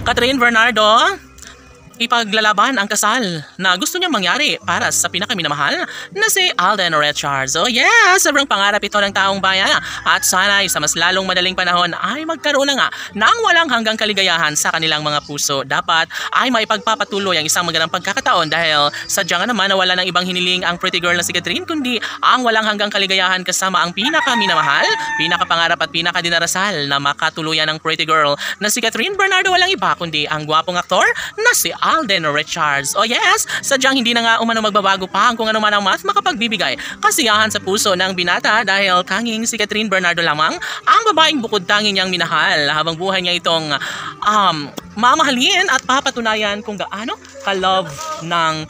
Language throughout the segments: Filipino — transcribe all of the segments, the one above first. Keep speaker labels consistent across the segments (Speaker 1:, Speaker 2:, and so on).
Speaker 1: Catherine Bernardo, ipaglalaban ang kasal na gusto niyang mangyari para sa pinakaminamahal na si Alden Richards. Oh yes, sobrang pangarap ito ng taong bayan at sana sa mas lalong madaling panahon ay magkaroon na nga ng walang hanggang kaligayahan sa kanilang mga puso. Dapat ay maipagpapatuloy ang isang magandang pagkakataon dahil sadyang naman na wala ng ibang hiniling ang pretty girl na si Catherine kundi ang walang hanggang kaligayahan kasama ang pinakaminamahal, pinakapangarap at pinakadinarasal na makatuluyan ng pretty girl na si Catherine Bernardo. Walang iba kundi ang gwapong aktor na si Alden Richards. Oh yes, sadyang hindi na nga umano magbabago pa ang kung ano man ang mas makapagbibigay kasiyahan sa puso ng binata dahil tanging si Catherine Bernardo lamang ang babaeng bukod tanging niyang minahal habang buhay niya itong mamahalin at papatunayan kung gaano ka-love ng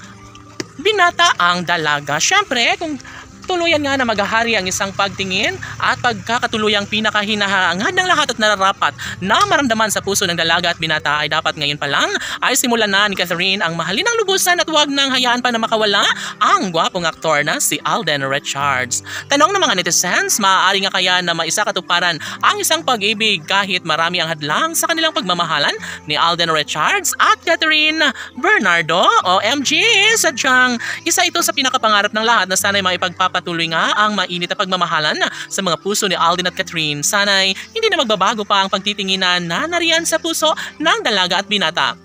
Speaker 1: binata ang dalaga. Syempre, kung tuluyan nga na maghahari ang isang pagtingin at pagkakatuluyang pinakahinahangad ng lahat at nararapat na maramdaman sa puso ng dalaga at binata ay dapat ngayon pa lang ay simulan na ni Catherine ang mahalin ng lubusan at huwag nang hayaan pa na makawala ang gwapong aktor na si Alden Richards. Tanong ng mga netizens, maaari nga kaya na maisakatuparan ang isang pag-ibig kahit marami ang hadlang sa kanilang pagmamahalan ni Alden Richards at Catherine Bernardo? OMG! Sadyang isa ito sa pinakapangarap ng lahat na sana'y maipagpapatuloy nga ang mainit na pagmamahalan sa mga puso ni Alden at Catherine. Sana'y hindi na magbabago pa ang pagtitinginan na nariyan sa puso ng dalaga at binata.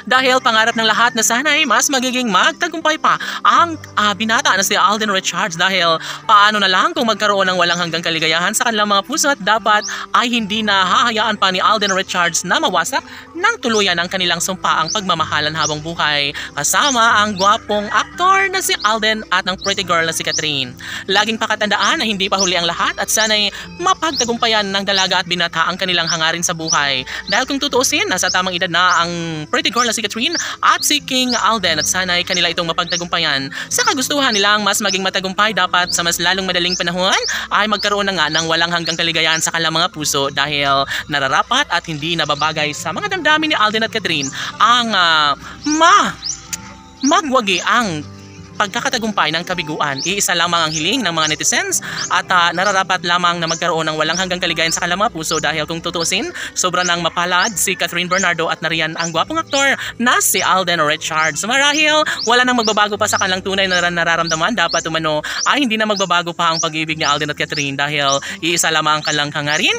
Speaker 1: Dahil pangarap ng lahat na sana'y mas magiging magtagumpay pa ang binata na si Alden Richards dahil paano na lang kung magkaroon ng walang hanggang kaligayahan sa kanilang mga puso at dapat ay hindi na hahayaan pa ni Alden Richards na mawasak ng tuluyan ang kanilang sumpaang pagmamahalan habang buhay kasama ang gwapong aktor na si Alden at ang pretty girl na si Catherine. Laging pakatandaan na hindi pa huli ang lahat at sana'y mapagtagumpayan ng dalaga at binata ang kanilang hangarin sa buhay dahil kung tutuusin nasa tamang edad na ang pretty girl na si Catherine at si King Alden at sana'y kanila itong mapagtagumpayan. Sa kagustuhan nilang mas maging matagumpay, dapat sa mas lalong madaling panahon ay magkaroon na nga ng walang hanggang kaligayahan sa kanilang mga puso dahil nararapat at hindi nababagay sa mga damdamin ni Alden at Catherine ang magwagi ang pagkakatagumpay ng kabiguan. Iisa lamang ang hiling ng mga netizens at nararapat lamang na magkaroon ng walang hanggang kaligayahan sa kanilang mga puso dahil kung tutusin, sobra nang mapalad si Catherine Bernardo at nariyan ang gwapong aktor na si Alden Richards. Marahil wala nang magbabago pa sa kanilang tunay na nararamdaman. Dapat umano ay hindi na magbabago pa ang pag-ibig ni Alden at Catherine dahil iisa lamang ang kanilang hangarin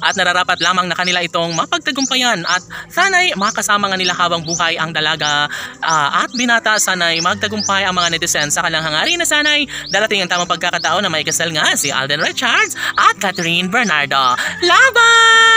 Speaker 1: at nararapat lamang na kanila itong mapagtagumpayan at sana'y makasama nga nila habang buhay ang dalaga at binata. Sana'y magtagumpay ang mga netizens sa kanilang hangarin na sana'y darating ang tamang pagkakataon na may kasal nga si Alden Richards at Catherine Bernardo. Laban!